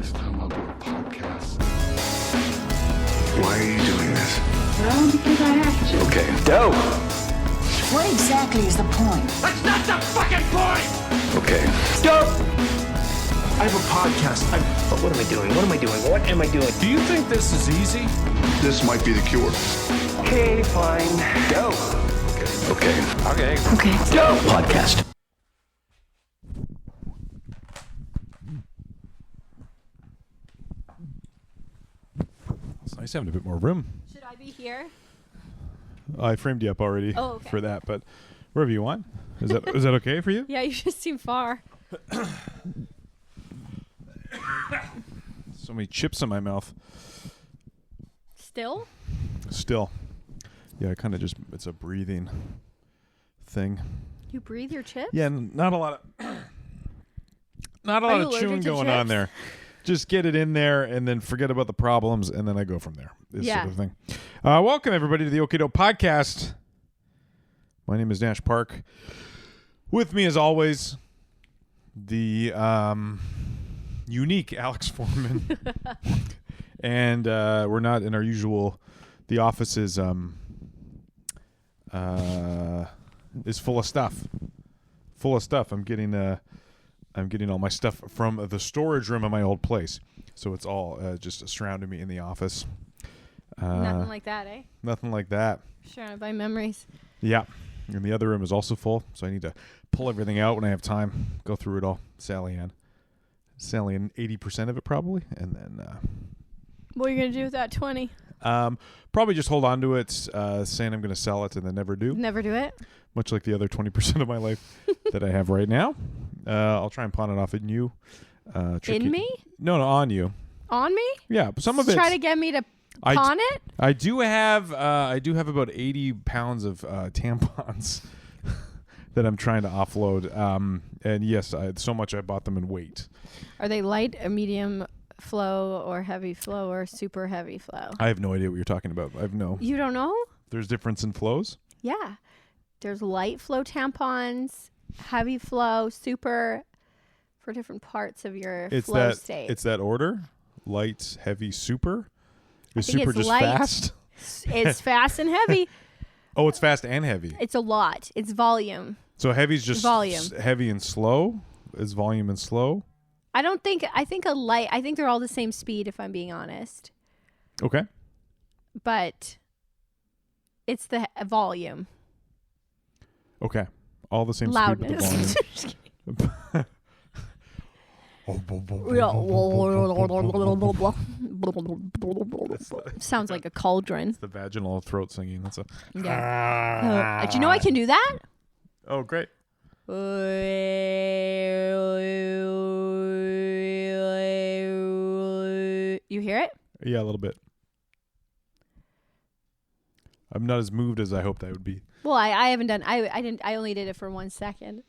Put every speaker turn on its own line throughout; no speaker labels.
This time I'll do a podcast. Why are you doing this?
Well, because I have to.
Okay. Dope.
What exactly is the point?
That's not the fucking point!
Okay.
Dope! I have a podcast. What am I doing? What am I doing? What am I doing?
Do you think this is easy?
This might be the cure.
Okay, fine. Dope.
Okay.
Dope! Podcast.
It's nice having a bit more room.
Should I be here?
I framed you up already for that, but wherever you want. Is that okay for you?
Yeah, you just seem far.
So many chips in my mouth.
Still?
Still. Yeah, I kind of just, it's a breathing thing.
You breathe your chips?
Yeah, not a lot of chewing going on there. Just get it in there and then forget about the problems, and then I go from there. This sort of thing. Welcome, everybody, to the Okie Doke Podcast. My name is Nash Park. With me, as always, the unique Alex Forman. And we're not in our usual... The office is full of stuff. I'm getting all my stuff from the storage room of my old place, so it's all just surrounding me in the office.
Nothing like that, eh?
Nothing like that.
Surrounded by memories.
Yeah, and the other room is also full, so I need to pull everything out when I have time. Go through it all. Sally in 80% of it probably, and then.
What are you gonna do with that 20?
Probably just hold on to it, saying I'm going to sell it and then never do.
Never do it?
Much like the other 20% of my life that I have right now. I'll try and pawn it off in you.
In me?
No, on you.
On me?
Yeah, some of it.
Try to get me to pawn it?
I do have about 80 pounds of tampons that I'm trying to offload. And yes, so much I bought them in weight.
Are they light, a medium flow, or heavy flow, or super heavy flow?
I have no idea what you're talking about.
You don't know?
There's difference in flows?
Yeah. There's light flow tampons, heavy flow, super, for different parts of your flow state.
It's that order? Light, heavy, super? Is
I think
super
it's
just
light.
fast?
It's fast and heavy.
Oh, it's fast and heavy.
It's a lot. It's volume.
So heavy's just
volume.
Heavy and slow? Is volume and slow?
I think they're all the same speed, if I'm being honest.
Okay.
But it's the volume.
Okay. All the same
Loudness.
speed with the volume.
Sounds like a cauldron.
It's the vaginal throat singing. That's a.
Yeah. Do you know I can do that?
Oh, great.
You hear it?
Yeah, a little bit. I'm not as moved as I hoped I would be.
Well, I haven't done. I only did it for 1 second.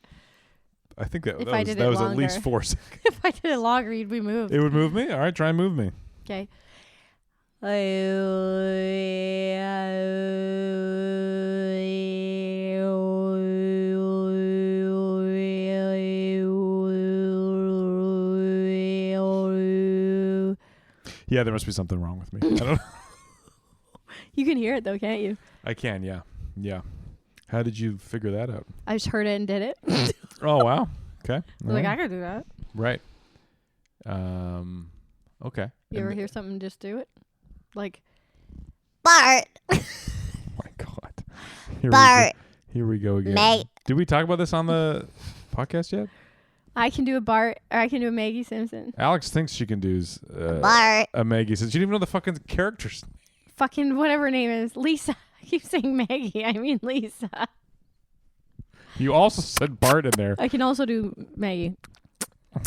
I think that was
longer.
at least 4 seconds.
If I did it longer, you'd be moved.
It would move me? All right, try and move me.
Okay.
Yeah, there must be something wrong with me. I don't know.
You can hear it though, can't you?
I can, yeah. Yeah. How did you figure that out?
I just heard it and did it.
Oh, wow. Okay.
I could do that.
Right. Okay.
You ever hear something, just do it? Like,
Bart.
Oh my God. Here we go again.
Mate.
Did we talk about this on the podcast yet?
I can do a Bart, or I can do a Maggie Simpson.
Alex thinks she can do
Bart.
a Maggie Simpson. She didn't even know the fucking characters.
Fucking whatever her name is. Lisa. I keep saying Maggie. I mean Lisa.
You also said Bart in there.
I can also do Maggie.
I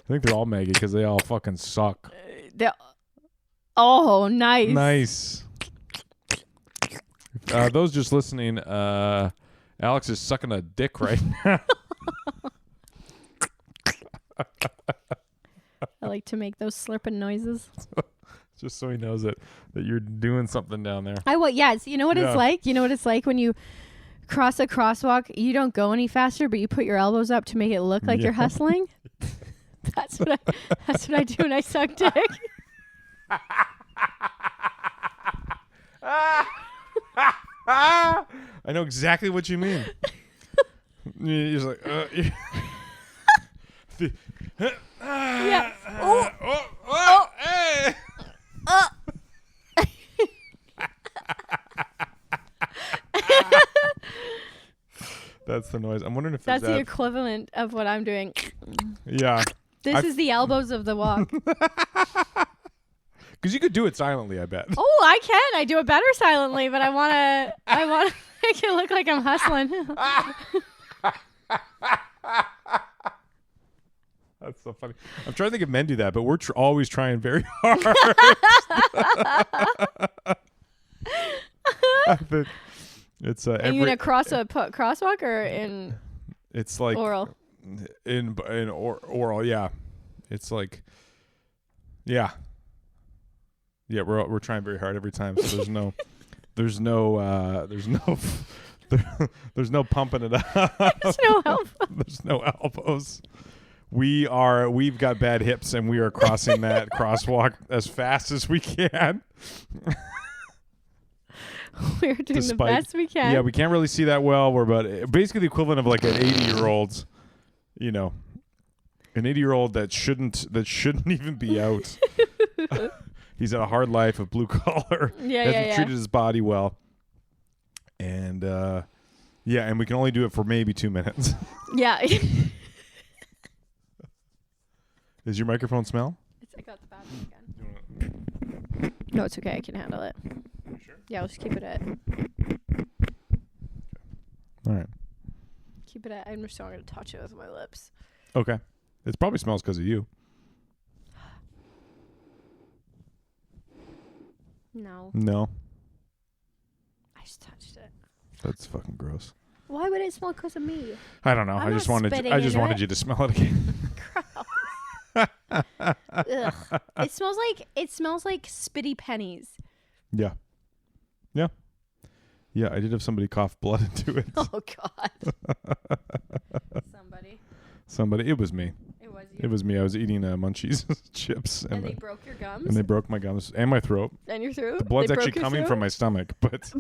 think they're all Maggie because they all fucking suck.
Oh, nice.
Nice. Those just listening, Alex is sucking a dick right now.
I like to make those slurping noises.
Just so he knows that you're doing something down there.
Yes. You know what it's like? You know what it's like when you cross a crosswalk, you don't go any faster, but you put your elbows up to make it look like you're hustling. That's what I do when I suck dick.
I know exactly what you mean. You're just like,
Yeah.
Hey. That's the noise. I'm wondering if
That's
there's
the equivalent of what I'm doing.
Yeah.
This is the elbows of the walk.
Because you could do it silently, I bet.
Oh, I can. I do it better silently, but I want to make it look like I'm hustling.
That's so funny. I'm trying to think if men do that, but we're always trying very hard. It's
Are you gonna cross a crosswalk or in?
It's like
oral.
In oral, yeah. It's like, yeah. We're trying very hard every time. So there's no pumping it up.
There's no help.
There's no elbows. We've got bad hips, and we are crossing that crosswalk as fast as we can.
We're doing the best we can.
Yeah, we can't really see that well. We're about basically the equivalent of like an 80-year-old, an 80-year-old that shouldn't even be out. He's had a hard life of blue collar. Hasn't treated his body well. And and we can only do it for maybe 2 minutes.
Yeah.
Does your microphone smell?
I got the battery again. No, it's okay. I can handle it.
You sure?
Yeah, I'll just keep it at.
All right.
Keep it at. I'm just not going to touch it with my lips.
Okay. It probably smells because of you.
No.
No.
I just touched it.
That's fucking gross.
Why would it smell because of me?
I don't know.
I'm
I just
not
wanted
spitting
you to smell it again.
Ugh. It smells like spitty pennies.
Yeah. Yeah. Yeah, I did have somebody cough blood into it.
Oh God. Somebody.
It was me.
It was you.
It was me. I was eating Munchies chips.
And they broke your gums?
And they broke my gums and my throat.
And your throat?
The blood's
They
actually
broke your
coming
throat?
from my stomach, but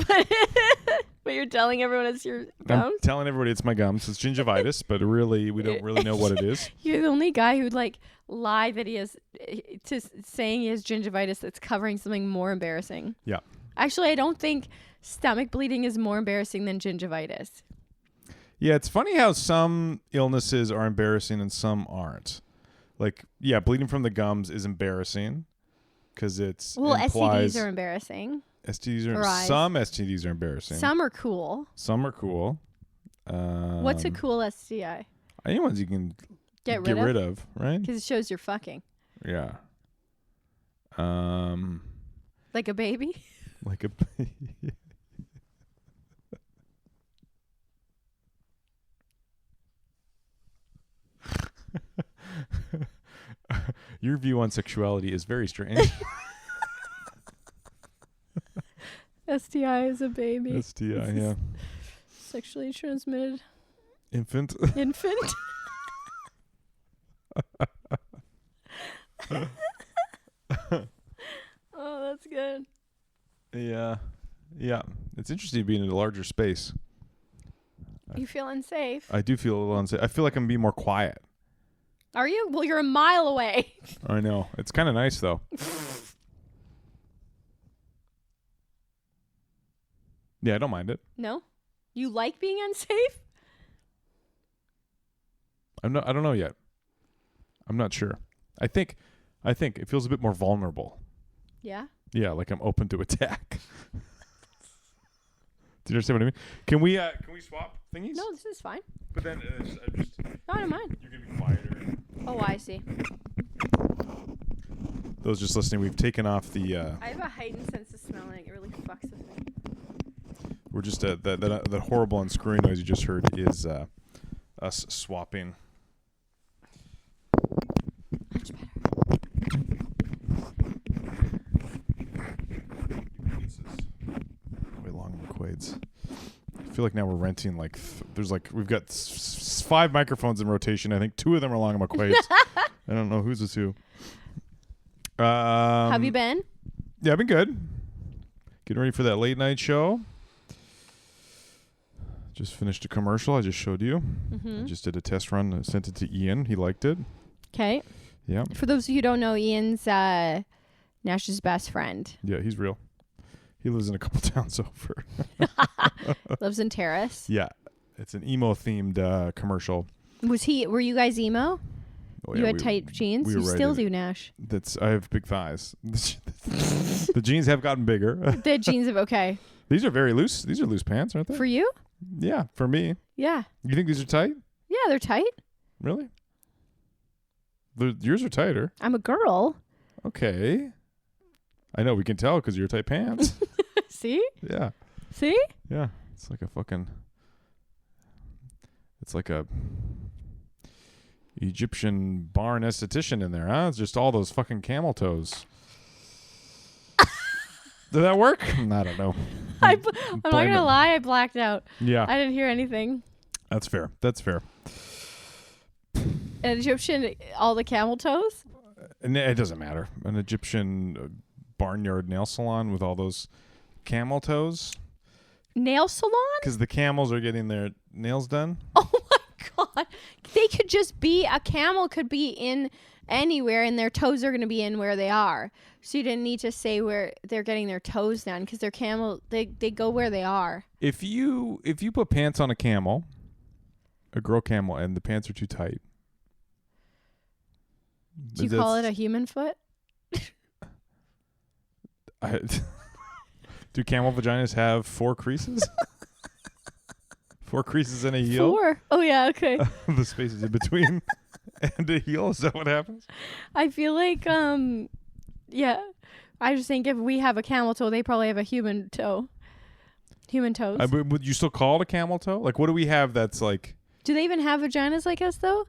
But you're telling everyone it's your
I'm
gums?
telling everybody it's my gums. It's gingivitis, but really we don't really know what it is.
You're the only guy who'd lie that he has saying he has gingivitis that's covering something more embarrassing.
Yeah.
Actually, I don't think stomach bleeding is more embarrassing than gingivitis.
Yeah, it's funny how some illnesses are embarrassing and some aren't. Like, yeah, bleeding from the gums is embarrassing because it's implies
STDs are embarrassing.
Some STDs are embarrassing.
Some are cool.
Some are cool.
What's a cool STI?
Any ones you can
Get
rid
rid
of, right?
Because it shows you're fucking.
Yeah.
Like a baby?
Like a Your view on sexuality is very strange.
STI is a baby.
STI, yeah.
Sexually transmitted
Infant.
infant. Oh, that's good.
Yeah. Yeah. It's interesting to be in a larger space.
You feel unsafe.
I do feel a little unsafe. I feel like I'm being more quiet.
Are you? Well, you're a mile away.
I know. It's kind of nice, though. Yeah, I don't mind it.
No? You like being unsafe?
I don't know yet. I'm not sure. I think it feels a bit more vulnerable.
Yeah?
Yeah, like I'm open to attack. Do you understand what I mean? Can we swap thingies?
No, this is fine.
But then
No, I don't mind.
you're gonna be quieter.
Oh, I see.
Those just listening, we've taken off the.
I have a heightened sense of smelling. It really fucks with me.
We're just that horrible unscrewing noise you just heard is us swapping.
Much better.
This is way long McQuaid's. feel like now we're renting there's we've got 5 microphones in rotation. I think 2 of them are Long and McQuaid's. I don't know whose is who.
Have you been?
Yeah, I've been good. Getting ready for that late night show. Just finished a commercial I just showed you. I just did a test run. I sent it to Ian. He liked it.
Okay.
Yeah.
For those of you who don't know, Ian's Nash's best friend.
Yeah, he's real. He lives in a couple towns over.
Lives in Terrace.
Yeah. It's an emo-themed commercial.
Were you guys emo?
Oh,
You
yeah,
had tight jeans?
we
You
were right
still
in it.
do, Nash.
I have big thighs. The jeans have gotten bigger.
The jeans of okay.
These are very loose. These are loose pants, aren't they?
For you?
Yeah, for me.
Yeah.
You think these are tight?
Yeah, they're tight.
Really? Yours are tighter.
I'm a girl.
Okay. I know, we can tell because of your tight pants.
See?
Yeah.
See?
Yeah. It's like a Egyptian barn esthetician in there, huh? It's just all those fucking camel toes. Did that work? I don't know.
I'm not going to lie. I blacked out.
Yeah.
I didn't hear anything.
That's fair. That's fair.
An Egyptian, all the camel toes?
And it doesn't matter. An Egyptian barnyard nail salon with all those camel toes.
Nail salon?
Because the camels are getting their nails done.
Oh my God. They could just be, a camel could be in anywhere and their toes are going to be in where they are. So you didn't need to say where they're getting their toes done because they're camel, they go where they are.
If you put pants on a camel, a girl camel, and the pants are too tight.
Do you call it a human foot?
Do camel vaginas have 4 creases? 4 creases in a heel?
4? Oh, yeah, okay.
The spaces in between and a heel? Is that what happens?
I feel like, yeah. I just think if we have a camel toe, they probably have a human toe. Human toes.
Would you still call it a camel toe? Like, what do we have that's like...
Do they even have vaginas like us, though?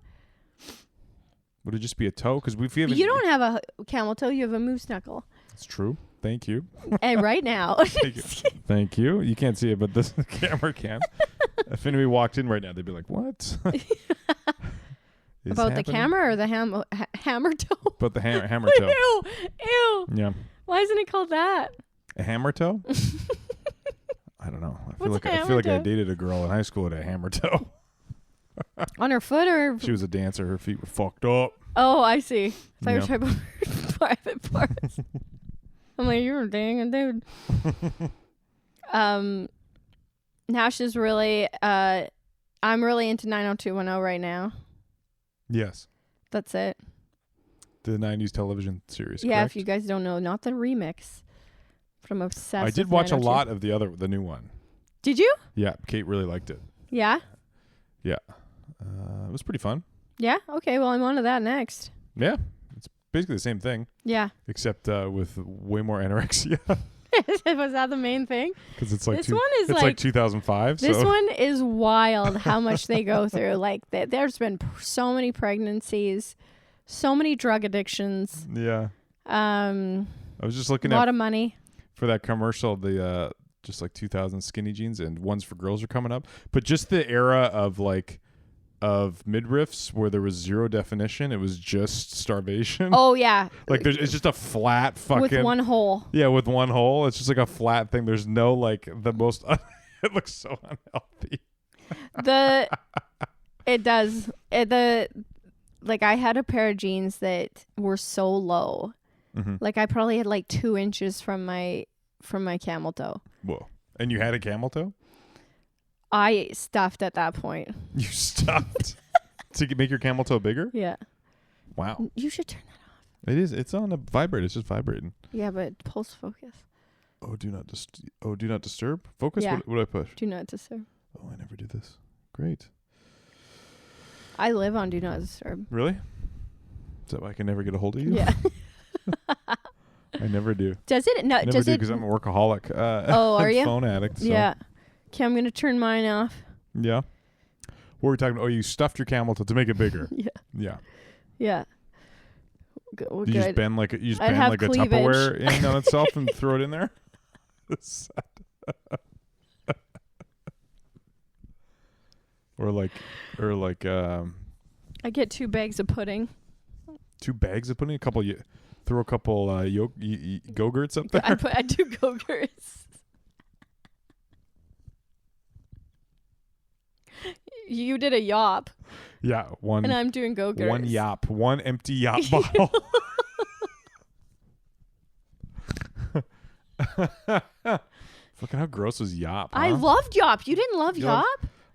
Would it just be a toe? Because we have...
You don't have a camel toe. You have a moose knuckle.
It's true. Thank you.
And right now.
Thank you. You can't see it, but this camera can. If anybody walked in right now, they'd be like, what?
About the camera or the hammer toe?
About the hammer toe.
Ew. Ew.
Yeah.
Why isn't it called that?
A hammer toe? I don't know. I feel
What's
like I
toe?
dated a girl in high school with a hammer toe.
On her foot or?
She was a dancer. Her feet were fucked up.
Oh, I see. I thought you were
Yeah.
talking about private parts. I'm like, you're a dang dude. Nash is really, I'm really into 90210 right now.
Yes.
That's it.
The 90s television series,
Yeah,
correct?
if you guys don't know, not the remix. But I'm obsessed
I did
with
watch a
902.
lot of the new one.
Did you?
Yeah, Kate really liked it.
Yeah?
Yeah. It was pretty fun.
Yeah? Okay, well, I'm on to that next.
Yeah. It's basically the same thing,
Yeah.
except with way more anorexia.
Was that the main thing?
Because it's like
This one is
it's
like
2005.
This
so.
one is wild how much they go through. Like, there's been so many pregnancies, so many drug addictions.
Yeah. I was just looking
A lot
at
of money.
for that commercial, the just like 2000 skinny jeans and ones for girls are coming up. But just the era of midriffs where there was zero definition. It was just starvation.
Oh, yeah.
Like it's just a flat fucking
With one hole.
Yeah, with one hole. It's just like a flat thing. There's no like the most. It looks so unhealthy.
It does. Like I had a pair of jeans that were so low.
Mm-hmm.
Like I probably had like 2 inches from my camel toe.
Whoa! And you had a camel toe?
I stuffed at that point.
You stuffed to make your camel toe bigger?
Yeah.
Wow!
You should turn that off.
It is. It's on a vibrate. It's just vibrating.
Yeah, but pulse focus.
Oh, do not disturb. Focus.
Yeah.
What do I push?
Do not disturb.
Oh, I never do this. Great.
I live on do not disturb.
Really? Is that why I can never get a hold of you?
Yeah.
I never do.
Does it? No.
Never
Does
do
it?
because I'm a workaholic.
Oh, are you?
Phone addict. So.
Yeah. Okay, I'm gonna turn mine off.
Yeah. What were we talking about? Oh, you stuffed your camel toe to make it bigger.
Yeah.
Yeah.
Yeah.
You just bend like a
I'd have
like a
cleavage.
Tupperware in on itself and throw it in there. Or like
I get 2 bags of pudding.
2 bags of pudding, throw a couple Go-Gurts up there.
I do Go-Gurts. You did a yop.
Yeah, one.
And I'm doing Go-Gurts.
One yop, one empty yop bottle. Look at how gross was yop. Huh?
I loved yop. You didn't love yop?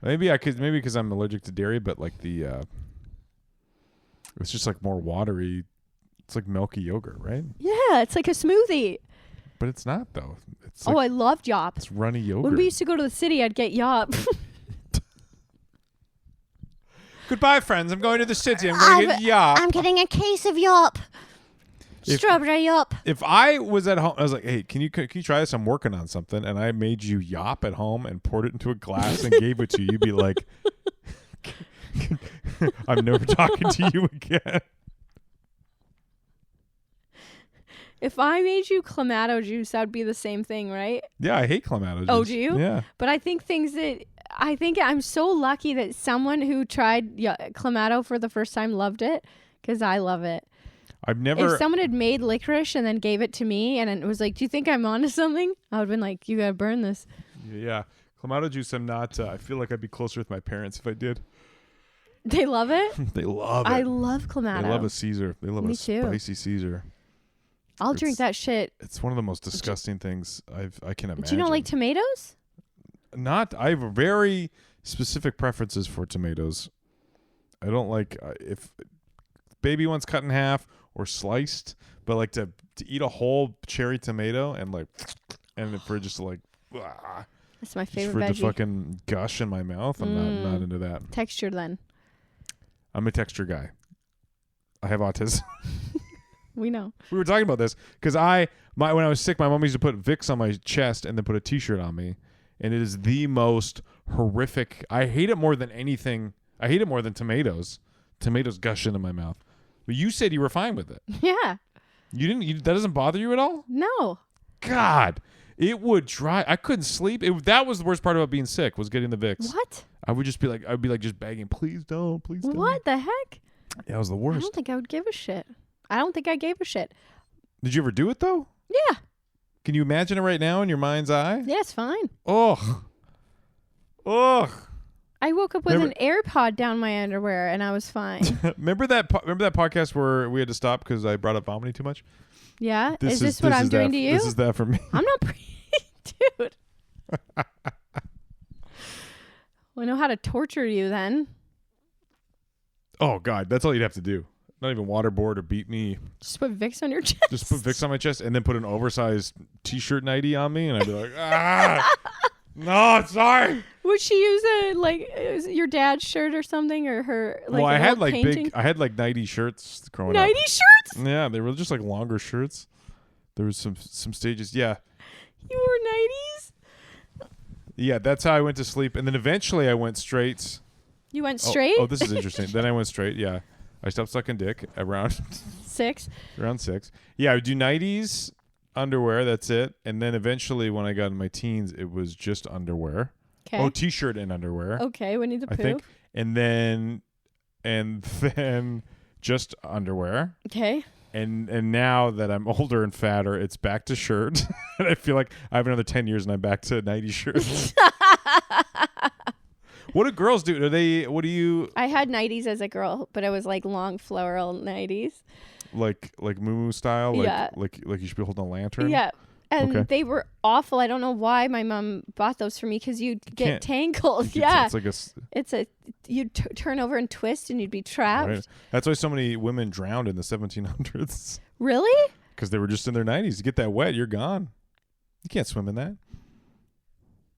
Maybe because I'm allergic to dairy, but like it's just like more watery. It's like milky yogurt, right?
Yeah, it's like a smoothie.
But it's not though. It's like,
I loved yop.
It's runny yogurt.
When we used to go to the city, I'd get yop.
Goodbye, friends. I'm going to the city. I'm going to get yop.
I'm getting a case of yop. Strawberry yop.
If I was at home, I was like, "Hey, can you try this? I'm working on something." And I made you yop at home and poured it into a glass and gave it to you. You'd be like, "I'm never talking to you again."
If I made you clamato juice, that would be the same thing, right?
Yeah, I hate clamato juice.
Oh, do you?
Yeah.
But I think I'm so lucky that someone who tried clamato for the first time loved it, because I love it.
I've never.
If someone had made licorice and then gave it to me and it was like, "Do you think I'm onto something?" I would have been like, "You gotta burn this."
Yeah, clamato juice. I'm not. I feel like I'd be closer with my parents if I did.
They love it.
They love it.
I love clamato.
They love a Caesar. They love
Me
a
too.
spicy Caesar.
I'll drink that shit.
It's one of the most disgusting things I can imagine.
Do you not like tomatoes?
I have very specific preferences for tomatoes. I don't like if baby ones cut in half or sliced, but like to eat a whole cherry tomato and for just like
That's my
just
favorite
for it
veggie.
to fucking gush in my mouth. I'm not into that.
Texture then.
I'm a texture guy. I have autism.
We know.
We were talking about this because when I was sick, my mom used to put Vicks on my chest and then put a T-shirt on me, and it is the most horrific. I hate it more than anything. I hate it more than tomatoes. Tomatoes gush into my mouth. But you said you were fine with it.
Yeah.
You didn't. That doesn't bother you at all?
No.
God, it would dry. I couldn't sleep. That was the worst part about being sick was getting the Vicks.
What?
I'd be like just begging, please don't.
What the heck?
That was the
I
worst.
don't think I would give a shit. I don't think I gave a shit.
Did you ever do it though?
Yeah.
Can you imagine it right now in your mind's eye?
Yeah, it's fine.
Ugh.
I woke up with an AirPod down my underwear and I was fine.
Remember that podcast where we had to stop because I brought up vomiting too much?
Yeah? Is this what I'm doing to you?
This is that for me.
I'm not dude. Well, I know how to torture you then.
Oh God, that's all you'd have to do. Not even waterboard or beat me.
Just put Vicks on your chest.
Just put Vicks on my chest and then put an oversized T-shirt nightie on me, and I'd be like, ah, no, sorry.
Would she use your dad's shirt or something, or her? Like,
well, I had like
painting?
I had like nightie shirts growing up.
Nightie shirts?
Yeah, they were just like longer shirts. There was some stages. Yeah.
You wore nighties?
Yeah, that's how I went to sleep, and then eventually I went straight.
You went straight?
Oh, this is interesting. Then I went straight. Yeah. I stopped sucking dick around
6.
Around 6. Yeah, I would do nighties, underwear, that's it. And then eventually when I got in my teens, it was just underwear.
Okay.
Oh, T-shirt and underwear.
Okay, Winnie the Pooh.
I think. And then just underwear.
Okay.
And now that I'm older and fatter, it's back to shirt. And I feel like I have another 10 years and I'm back to nighty shirts. What do girls do? What do you?
I had nighties as a girl, but it was like long floral nighties.
Like moo style?
Yeah.
Like you should be holding a lantern?
Yeah. And
Okay.
they were awful. I don't know why my mom bought those for me, because you'd get tangled. Yeah.
It's like
you'd turn over and twist and you'd be trapped.
right. That's why so many women drowned in the 1700s.
Really?
Because they were just in their 90s. You get that wet, you're gone. You can't swim in that.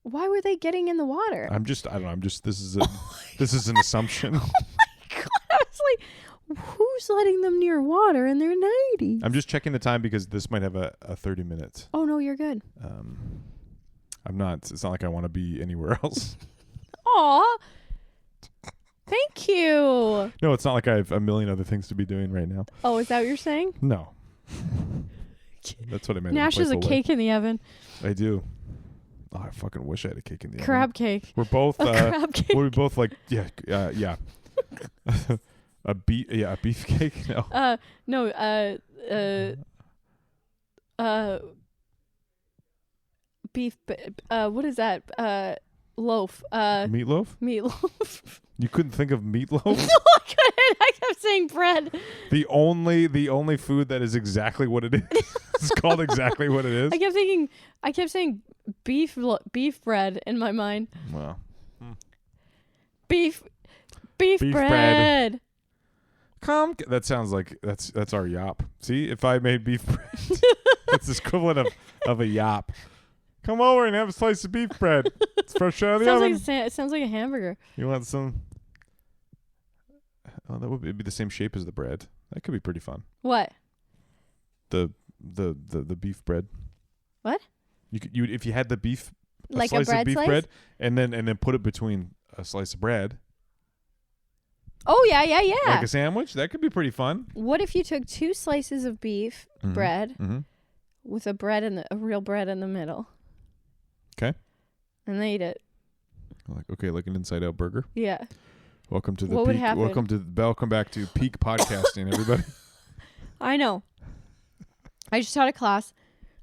Why were they getting in the water?
I don't know. This is an assumption.
Oh my God. I was like, who's letting them near water in their 90s?
I'm just checking the time because this might have a 30 minutes.
Oh, no, you're good.
I'm not. It's not like I want to be anywhere else.
Aw. Thank you.
No, it's not like I have a million other things to be doing right now.
Oh, is that what you're saying?
No. That's what I meant.
Nash is a cake in the oven.
I do. Oh, I fucking wish I had a cake in the
Crab
oven.
cake.
We're both.
Crab cake.
We're both like yeah. a beef cake. No.
No. Beef. What is that? Loaf.
Meatloaf.
Meatloaf.
You couldn't think of meatloaf?
No, I couldn't. I kept saying bread.
The only food that is exactly what it is. It's called exactly what it is.
I kept saying beef bread in my mind.
Wow.
Beef
Beef
bread.
That sounds like that's our yop. See, if I made beef bread, it's the equivalent of a yop. Come over and have a slice of beef bread. It's fresh out of the oven.
It sounds like a hamburger.
You want some? Oh, that would be the same shape as the bread. That could be pretty fun.
What?
The beef bread.
What?
You if you had the beef,
like
slice
a bread
of beef
slice?
bread, and then put it between a slice of bread.
Oh yeah.
Like a sandwich. That could be pretty fun.
What if you took 2 slices of beef bread with a real bread in the middle?
Okay.
And they ate it.
Like an inside out burger.
Yeah.
Welcome to the
What would
peak.
happen?
Welcome back to peak podcasting, everybody.
I know. I just taught a class.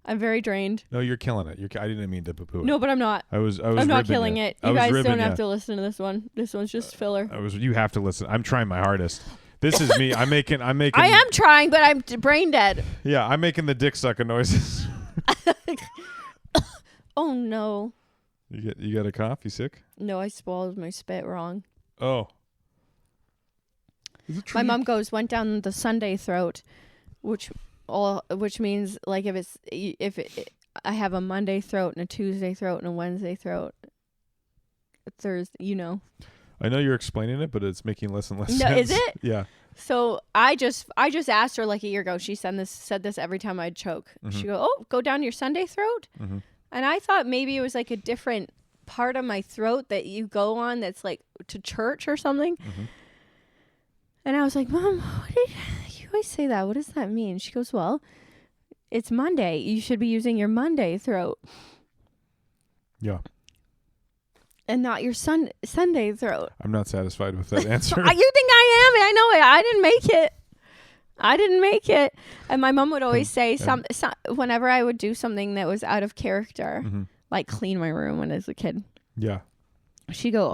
I'm very drained.
No, you're killing it. I didn't mean to poo-poo it.
No, but I'm not.
I was
I'm not
ribbing
killing
you.
it.
I
You
was
guys
ribbing
don't have
you.
to listen to this one. This one's just filler.
You have to listen. I'm trying my hardest. This is me. I'm making.
I am trying, but I'm brain dead.
Yeah, I'm making the dick sucking noises.
Oh no.
You got a cough? You sick?
No, I swallowed my spit wrong.
Oh. Is it true?
My mom went down the Sunday throat, which means like I have a Monday throat and a Tuesday throat and a Wednesday throat. Thursday,
I know you're explaining it, but it's making less and less
No,
sense.
is it?
Yeah.
So I just asked her like a year ago. She said this every time I'd choke.
Mm-hmm.
She go down your Sunday throat, and I thought maybe it was like a different part of my throat that you go on that's like to church or something. And I was like, Mom, you always say that. What does that mean? She goes, well, it's Monday. You should be using your Monday throat.
Yeah.
And not your Sunday throat.
I'm not satisfied with that answer.
You think I am? I know it. I didn't make it. And my mom would always say whenever I would do something that was out of character, like clean my room when I was a kid.
Yeah.
She'd go,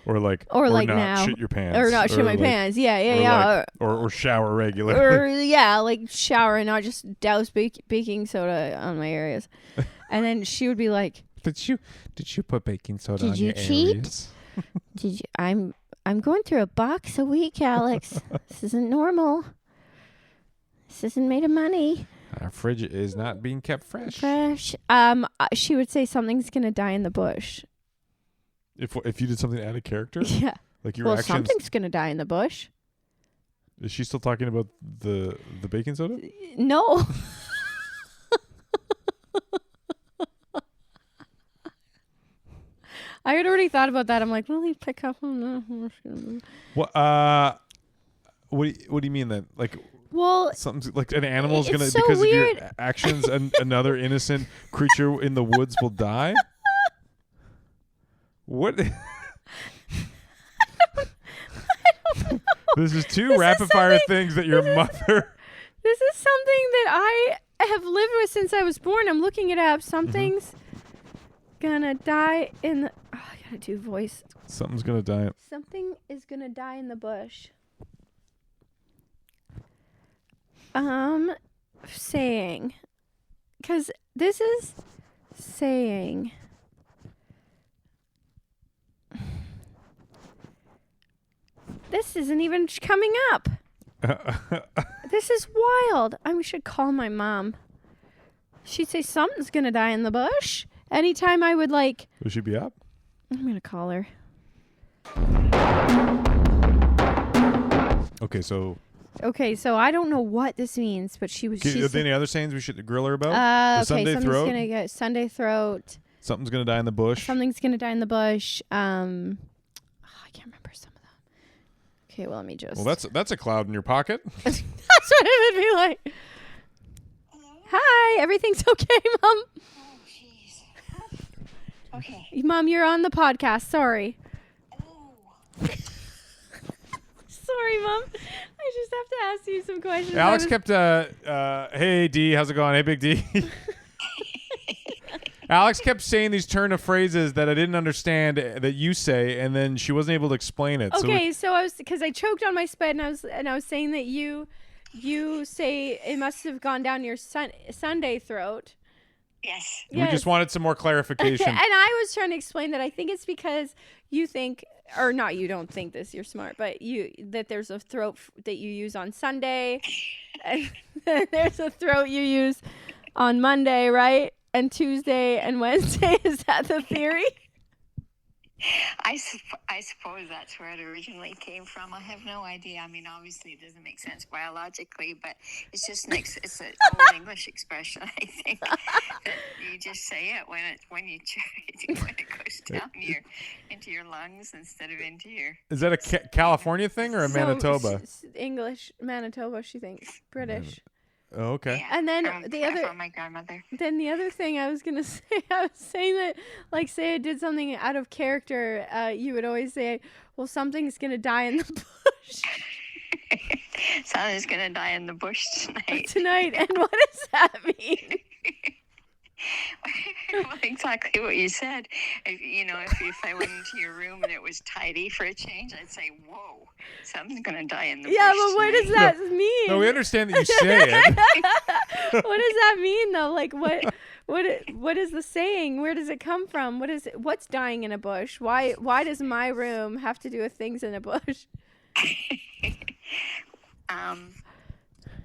or
not
now shit your pants,
or not shit my pants. Yeah.
Or shower regularly.
Or like shower and not just douse baking soda on my areas. And then she would be like,
Did you put baking soda on your
cheat?
areas?
Did you? I'm going through a box a week, Alex. This isn't normal. This isn't made of money.
Our fridge is not being kept fresh.
She would say something's gonna die in the bush.
If you did something out of character?
Yeah.
Like your actions.
Something's gonna die in the bush.
Is she still talking about the baking soda?
No. I had already thought about that. I'm like, will he pick up on that?
What do you mean then? Like,
well,
something's like an animal's
it's
gonna
so
because
weird.
of your actions, and another innocent creature in the woods will die. What? This is two rapid fire things that your mother.
This is something that I have lived with since I was born. I'm looking it up. Something's gonna die in the. Oh, I gotta do voice.
Something's gonna die.
Something is gonna die in the bush. Saying, because this is saying. This isn't even coming up. This is wild. We should call my mom. She'd say something's gonna die in the bush. Anytime I would like.
Will she be up?
I'm gonna call her.
Okay, so
I don't know what this means, but she was.
Are there any other sayings we should grill her about?
Okay,
Sunday
something's
throat.
gonna get Sunday throat.
Something's gonna die in the bush.
Something's gonna die in the bush. I can't remember some of them. Okay, well let me just.
Well, that's a cloud in your pocket.
That's what it would be like. Hello? Hi, everything's okay, Mom.
Oh, jeez.
Okay.
Mom, you're on the podcast. Sorry. Sorry, Mom. I just have to ask you some questions.
Alex kept, hey, D, how's it going? Hey, Big D. Alex kept saying these turn of phrases that I didn't understand that you say, and then she wasn't able to explain it.
Okay, so I was, because I choked on my spit, and I was saying that you say it must have gone down your Sunday throat.
Yes.
We just wanted some more clarification.
And I was trying to explain that I think it's because you think, or not, you don't think this, you're smart, but that there's a throat that you use on Sunday, and there's a throat you use on Monday, right? And Tuesday and Wednesday. Is that the theory?
I suppose that's where it originally came from. I have no idea. I mean, obviously it doesn't make sense biologically, but it's just it's an old English expression, I think, that you just say it when it goes down into your lungs instead of into your...
Is that a California thing or a Manitoba?
English, Manitoba, she thinks. British.
Oh, okay.
Yeah. And then
from my grandmother.
Then the other thing I was gonna say, I was saying that, like, say I did something out of character, you would always say, "Well, something's gonna die in the bush."
Something's gonna die in the bush tonight.
Tonight, and what does that mean?
Well, exactly what you said. If I went into your room and it was tidy for a change, I'd say, "Whoa, something's gonna die in the bush."
Yeah, but what
tonight.
does that mean?
No, we understand that you say it.
What does that mean, though? Like, what is the saying? Where does it come from? What's dying in a bush? Why does my room have to do with things in a bush?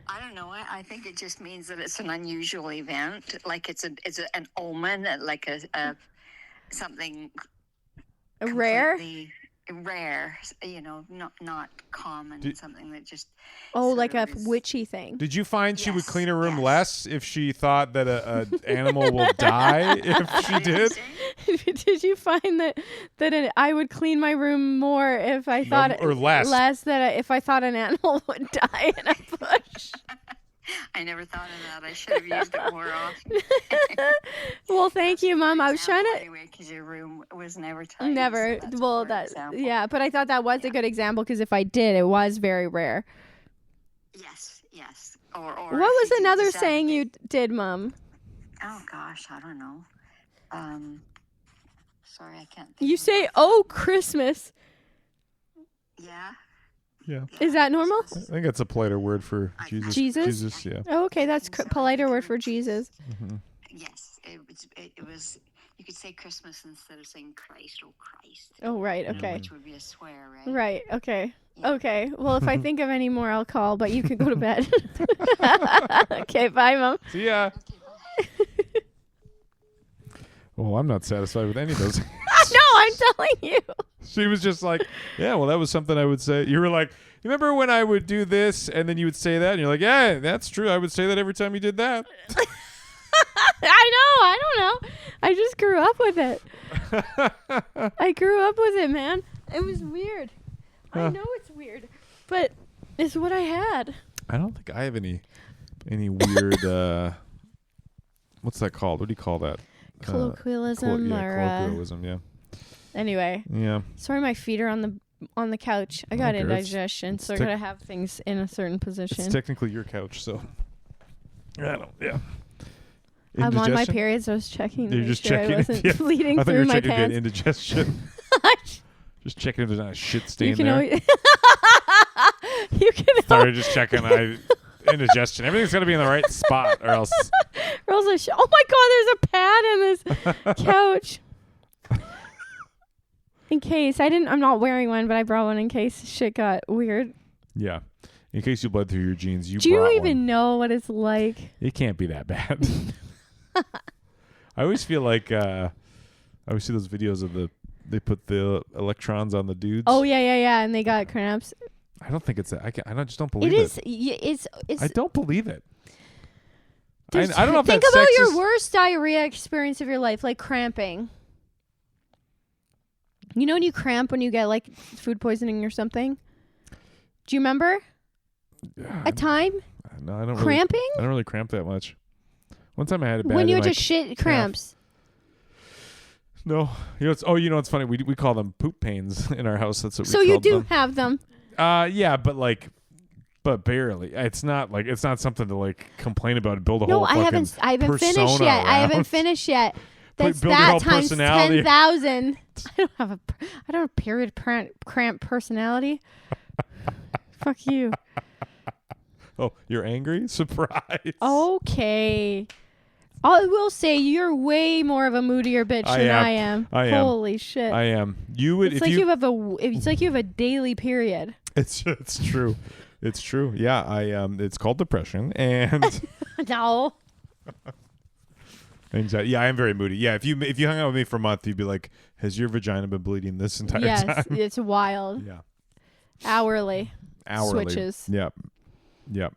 I don't know. I think it just means that it's an unusual event. Like it's an omen, like a something
rare.
Rare, not common. Something that just
like a witchy thing.
Did you find she would clean her room less if she thought that a animal will die if she did?
Did you find that I would clean my room more if I thought
or less
if I thought an animal would die in a bush?
I never thought of that. I should have used it more often.
Well, thank you, Mom. I was trying to.
Anyway, because your room was never tidy.
Never.
So
well, yeah, but I thought that was a good example because if I did, it was very rare.
Yes. Or
what was another saying you did, Mom?
Oh gosh, I don't know. Sorry, I can't.
You say, "Oh, Christmas."
Yeah.
Yeah.
Is that normal?
I think that's a politer word for Jesus. Jesus, yeah.
Oh, okay, that's politer word for Jesus.
Mm-hmm.
Yes, it was. You could say Christmas instead of saying Christ. Oh, Christ.
Oh, right. Okay.
Which would be a swear, right?
Right. Okay.
Yeah.
Okay. Well, if I think of any more, I'll call. But you can go to bed. Okay. Bye, Mom.
See ya. Well, I'm not satisfied with any of those.
No, I'm telling you.
She was just like, yeah, well, that was something I would say. You were like, you remember when I would do this and then you would say that? And you're like, yeah, that's true. I would say that every time you did that.
I don't know. I just grew up with it. I grew up with it, man. It was weird. I know it's weird, but it's what I had.
I don't think I have any weird, what's that called? What do you call that?
Colloquialism
colloquialism, yeah.
Anyway.
Yeah.
Sorry, my feet are on the couch. I got indigestion, so I gotta have things in a certain position.
It's technically your couch, so yeah.
I'm on my periods. I was checking.
You're just
sure
checking.
I wasn't bleeding
I thought
through
you were
my
checking
pants.
good indigestion. Just checking if there's not a shit stain there.
You can.
Sorry, just checking. Indigestion. Everything's got to be in the right spot, or else.
Oh my God! There's a pad in this couch. In case I'm not wearing one, but I brought one in case shit got weird.
Yeah. In case you bled through your jeans,
Do you even know what it's like?
It can't be that bad. I always feel like I always see those videos of they put the electrons on the dudes.
Oh yeah, and they got cramps.
I don't think it's that. I just don't believe
it.
It's.
It's.
I don't believe it. I don't know if
think
that's
about
sexist.
your worst diarrhea experience of your life, like cramping. You know when you cramp when you get like food poisoning or something? Do you remember? A time?
No, I don't.
Cramping?
I don't really cramp that much. One time I had a bad.
When you
in
just shit cramps.
No. It's funny. We call them poop pains in our house. That's what we
So you
called
do
them.
have them.
Yeah, but barely. It's not something to like complain about and build a whole
I
fucking
haven't finished
persona
yet. I haven't
around.
finished yet. That's
build your whole
that times
personality.
10,000. I don't have a period cramp personality. Fuck you.
Oh, you're angry? Surprise.
Okay. I will say you're way more of a moodier bitch than I am.
I am.
Holy shit.
I am. You would
It's
if
like
you
have a daily period.
It's true. It's true. Yeah, it's called depression and
No.
anxiety. Yeah, I am very moody. Yeah, if you hung out with me for a month, you'd be like, "Has your vagina been bleeding this entire time?"
Yes, it's wild.
Yeah.
Hourly.
Hourly.
Switches.
Yep.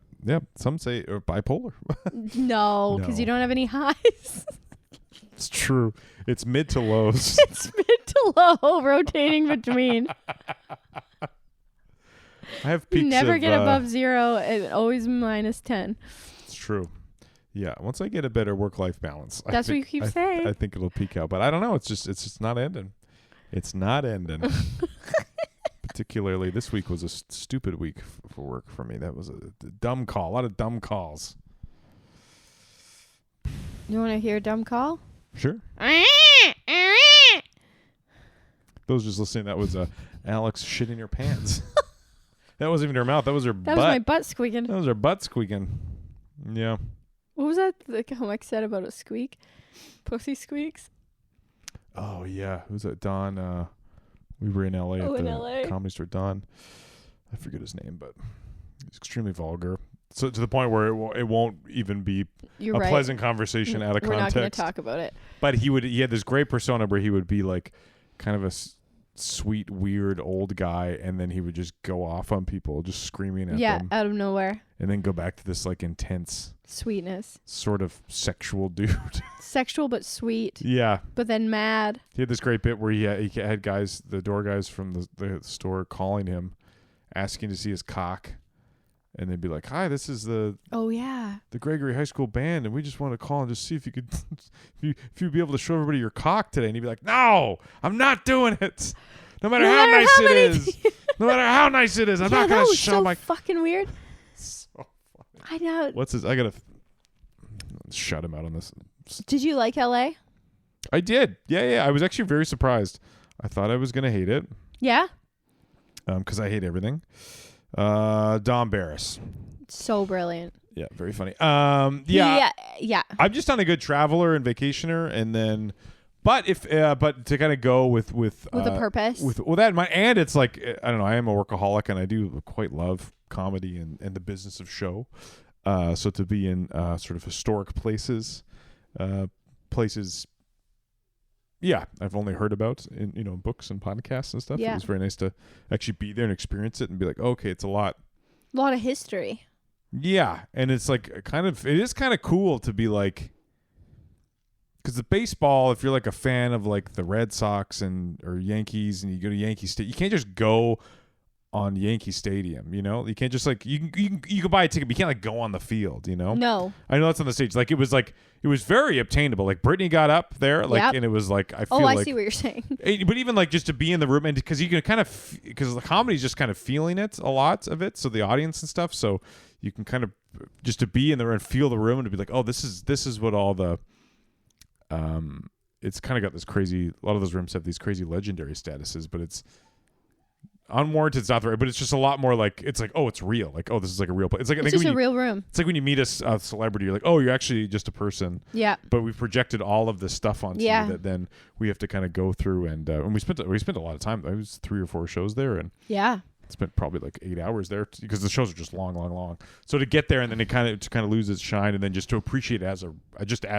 Some say or bipolar.
No, because
No.
you don't have any highs.
It's true. It's mid to lows.
It's mid to low, rotating between.
I have peaks.
You never
of,
get above 0 and always minus 10.
It's true. Yeah. Once I get a better work-life balance,
That's what you keep saying.
I think it'll peak out, but I don't know. It's just not ending. It's not ending. Particularly this week was a stupid week for work for me. That was a dumb call. A lot of dumb calls.
You want to hear a dumb call?
Sure. Those just listening, that was Alex shitting her pants. That wasn't even her mouth. That was her butt.
That was my butt squeaking.
That was her butt squeaking. Yeah.
What was that comic said about a squeak? Pussy squeaks?
Oh, yeah. Who's that? Don. We were in L.A. at
in
the
LA.
Comedy Store. Don. I forget his name, but he's extremely vulgar. So to the point where it won't even be
You're
a
right.
pleasant conversation out of
We're
context.
not going to talk about it.
But he had this great persona where he would be like kind of a sweet, weird old guy, and then he would just go off on people, just screaming at them.
Out of nowhere.
And then go back to this like intense
Sweetness.
sort of sexual dude.
Sexual but sweet.
Yeah.
But then mad.
He had this great bit where he had guys, the door guys from the store calling him, asking to see his cock. And they'd be like, "Hi, this is the Gregory High School band, and we just want to call and just see if you could, if you'd be able to show everybody your cock today." And he'd be like, "No, I'm not doing it. No matter how nice it is, no matter how nice it is, I'm not gonna show my."
Fucking weird.
So funny.
I know.
What's his? I gotta shut him out on this.
Did you like LA?
I did. Yeah. I was actually very surprised. I thought I was gonna hate it.
Yeah.
Because I hate everything. Don Barris.
So brilliant.
Yeah, very funny. Yeah. I'm just on a good traveler and vacationer, and then, but to kind of go with
a purpose.
That in mind, and it's like I don't know. I am a workaholic, and I do quite love comedy and the business of show. So to be in sort of historic places. Yeah, I've only heard about in books and podcasts and stuff.
Yeah.
It was very nice to actually be there and experience it and be like, okay, it's a lot
of history.
Yeah, and it's like it is kind of cool to be like, because the baseball, if you're like a fan of like the Red Sox or Yankees, and you go to Yankee Stadium, you can't just go on Yankee Stadium. You can't just like you can buy a ticket, but you can't like go on the field.
No.
I know that's on the stage. Like it was very obtainable. Like Brittany got up there, like, and it was like I feel
I see what you're saying.
But even like just to be in the room, and because you can kind of because the comedy's just kind of feeling it, a lot of it, so the audience and stuff, so you can kind of just to be in there and feel the room and to be like, oh, this is what all the it's kind of got this crazy. A lot of those rooms have these crazy legendary statuses, but it's unwarranted. It's not the right, but it's just a lot more like it's like, oh, it's real. Like, oh, this is like a real place. It's like
It's just a real room.
It's like when you meet a celebrity, you're like, oh, you're actually just a person.
Yeah.
But we projected all of this stuff onto you that then we have to kind of go through and we spent a lot of time. I was 3 or 4 shows there and spent probably like 8 hours there because the shows are just long. So to get there and then it kind of lose its shine and then just to appreciate it as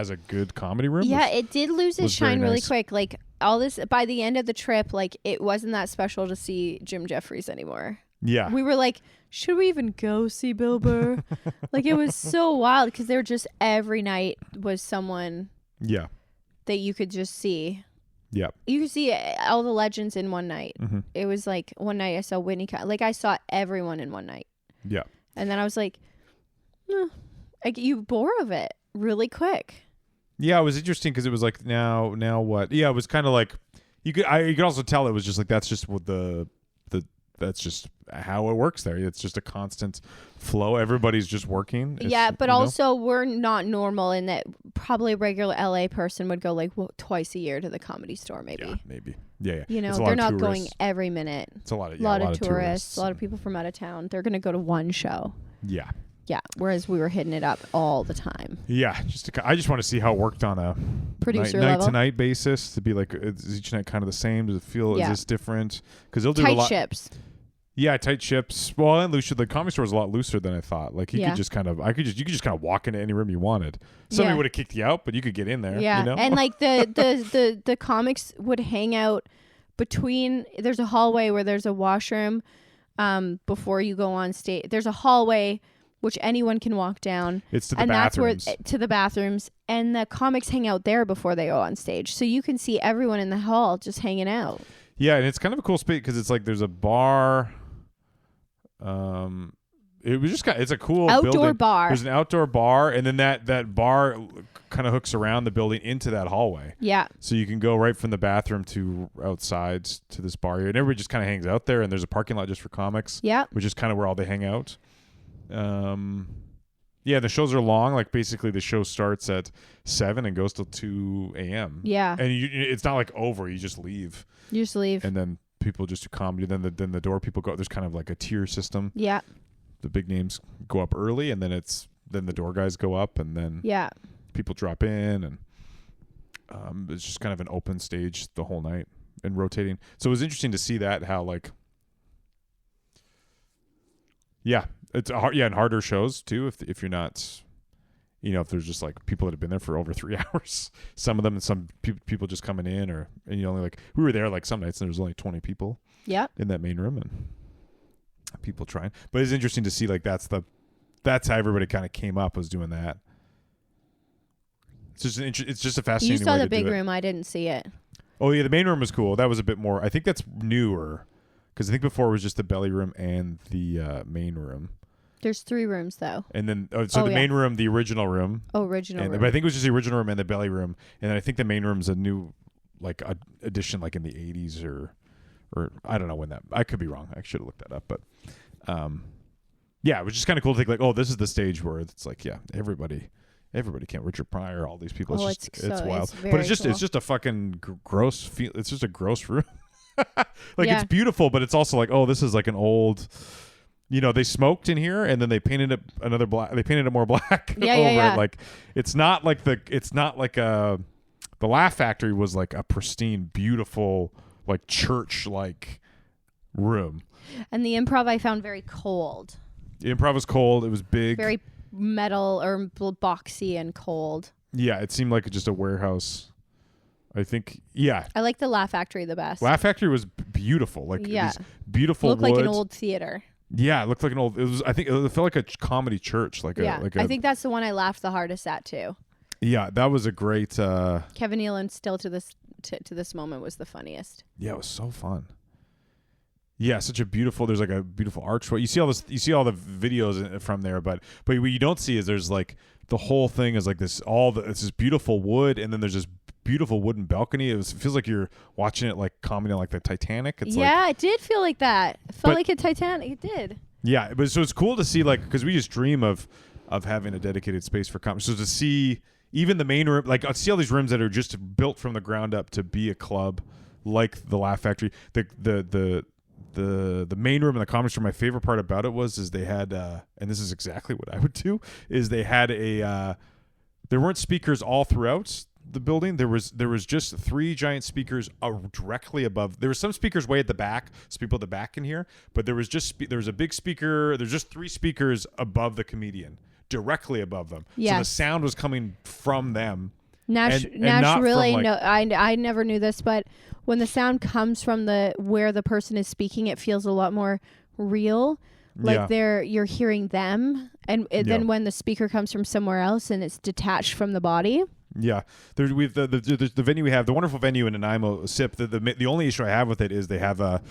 a good comedy room.
Yeah, it did lose its shine really
nice.
Quick. Like all this by the end of the trip, like it wasn't that special to see Jim Jeffries anymore.
Yeah.
We were like, should we even go see Bill Burr? Like it was so wild because they were just every night was someone that you could just see.
Yeah.
You could see all the legends in one night.
Mm-hmm.
It was like one night I saw Whitney. Like I saw everyone in one night.
Yeah.
And then I was like, like you bore of it really quick.
Yeah, it was interesting because it was like now what? Yeah, it was kind of like you could also tell it was just like that's just what that's just how it works there. It's just a constant flow. Everybody's just working.
Yeah, but also we're not normal in that probably a regular LA person would go like twice a year to the Comedy Store maybe.
Yeah, maybe. Yeah.
You know, they're not going every minute.
It's a lot of
tourists, a lot of people from out of town. They're going to go to one show.
Yeah.
Yeah, whereas we were hitting it up all the time.
Yeah, I just want to see how it worked on a
producer
night
level
to night basis to be like, is each night kind of the same? Does it feel is this different? Because they'll do
tight
a lot.
ships.
Yeah, tight ships. Well, and looser. The Comedy Store was a lot looser than I thought. Like you could just kind of, you could just kind of walk into any room you wanted. Somebody would have kicked you out, but you could get in there.
Yeah,
you know?
and like the comics would hang out between. There's a hallway where there's a washroom. Before you go on stage, there's a hallway which anyone can walk down.
It's to the
and
bathrooms.
That's where to the bathrooms, and the comics hang out there before they go on stage, so you can see everyone in the hall just hanging out.
Yeah, and it's kind of a cool space because it's like there's a bar. It was just it's a cool
outdoor
building.
bar.
There's an outdoor bar, and then that bar kind of hooks around the building into that hallway.
Yeah.
So you can go right from the bathroom to outside to this bar here, and everybody just kind of hangs out there. And there's a parking lot just for comics.
Yeah.
Which is kind of where all they hang out. Yeah, the shows are long. Like basically, the show starts at 7 and goes till 2 a.m.
Yeah.
And it's not like over. You just leave.
You just leave.
And then people just do comedy. Then the door people go. There's kind of like a tier system.
Yeah.
The big names go up early, and then the door guys go up, and then people drop in, and it's just kind of an open stage the whole night and rotating. So it was interesting to see that how like it's and harder shows too if you're not, if there's just like people that have been there for over 3 hours, some of them, and some people just coming in, and only like we were there like some nights and there was only 20 people in that main room and people trying. But it's interesting to see like that's how everybody kind of came up, was doing that. It's just a fascinating.
You saw
way
the
to
big
do it.
room. I didn't see it.
Oh yeah, the main room was cool. That was a bit more. I think that's newer because I think before it was just the belly room and the main room.
There's 3 rooms though.
And then the main room, the original room.
Oh, original room.
But I think it was just the original room and the belly room, and then I think the main room's a new like addition, like in the 80s or I don't know when that. I could be wrong. I should have looked that up, but it was just kind of cool to think like, oh, this is the stage where it's like, everybody can't. Richard Pryor, all these people. It's wild. But it's just a fucking gross feel. It's just a gross room. It's beautiful, but it's also like, oh, this is like an old. They smoked in here, and then they painted it They painted it more black over it. Like it's not like the Laugh Factory was like a pristine, beautiful, like church like room.
And the Improv I found very cold.
The Improv was cold. It was big.
Very metal or boxy and cold.
Yeah, it seemed like just a warehouse. I think,
I like the Laugh Factory the best.
Laugh Factory was beautiful. Like, these beautiful
looked
wood.
like an old theater.
Yeah, it looked like an old. It was. I think it felt like a comedy church. I
think that's the one I laughed the hardest at too.
Yeah, that was a great.
Kevin Nealon still to this moment was the funniest.
Yeah, it was so fun. Yeah, such a beautiful. There's like a beautiful archway. You see all this. You see all the videos from there, but what you don't see is there's like the whole thing is like this. It's this beautiful wood, and then there's this beautiful wooden balcony. It feels like you're watching it like comedy on like the Titanic. It's
it did feel like that. It felt like a Titanic. It did.
Yeah, but so it's cool to see like because we just dream of having a dedicated space for comedy. So to see even the main room, like I see all these rooms that are just built from the ground up to be a club, like the Laugh Factory. The main room and the comedy store, my favorite part about it is they had and this is exactly what I would do, is they had there weren't speakers all throughout the building. There was just 3 giant speakers directly above. There were some speakers way at the back, so people at the back can hear, but there was a big speaker. There's just 3 speakers above the comedian, directly above them.
Yes.
So the sound was coming from them.
Nash really I never knew this, but when the sound comes from where the person is speaking, it feels a lot more real. Like you're hearing them, and then when the speaker comes from somewhere else and it's detached from the body.
Yeah, we've the venue we have, the wonderful venue in Nanaimo, SIP. The only issue I have with it is they have a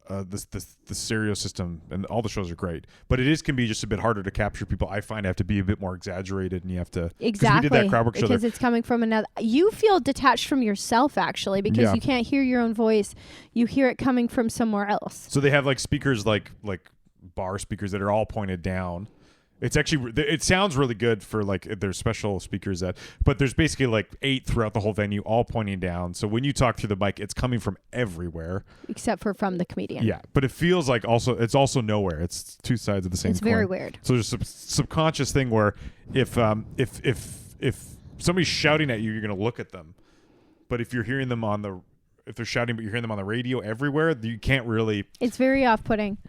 the stereo system, and all the shows are great, but it can be just a bit harder to capture people. I find have to be a bit more exaggerated, and you have to
exactly
we did that crowd work show
because
there.
it's coming from another. You feel detached from yourself actually because you can't hear your own voice. You hear it coming from somewhere else.
So they have like speakers like bar speakers that are all pointed down. It's actually, it sounds really good for like there's special speakers but there's basically like 8 throughout the whole venue, all pointing down. So when you talk through the mic, it's coming from everywhere
except for from the comedian.
Yeah, but it feels like it's also nowhere. It's two sides of the same.
It's
coin.
very weird.
So there's a subconscious thing where if somebody's shouting at you, you're gonna look at them. But if you're hearing them if they're shouting, but you're hearing them on the radio everywhere, you can't really.
It's very off-putting.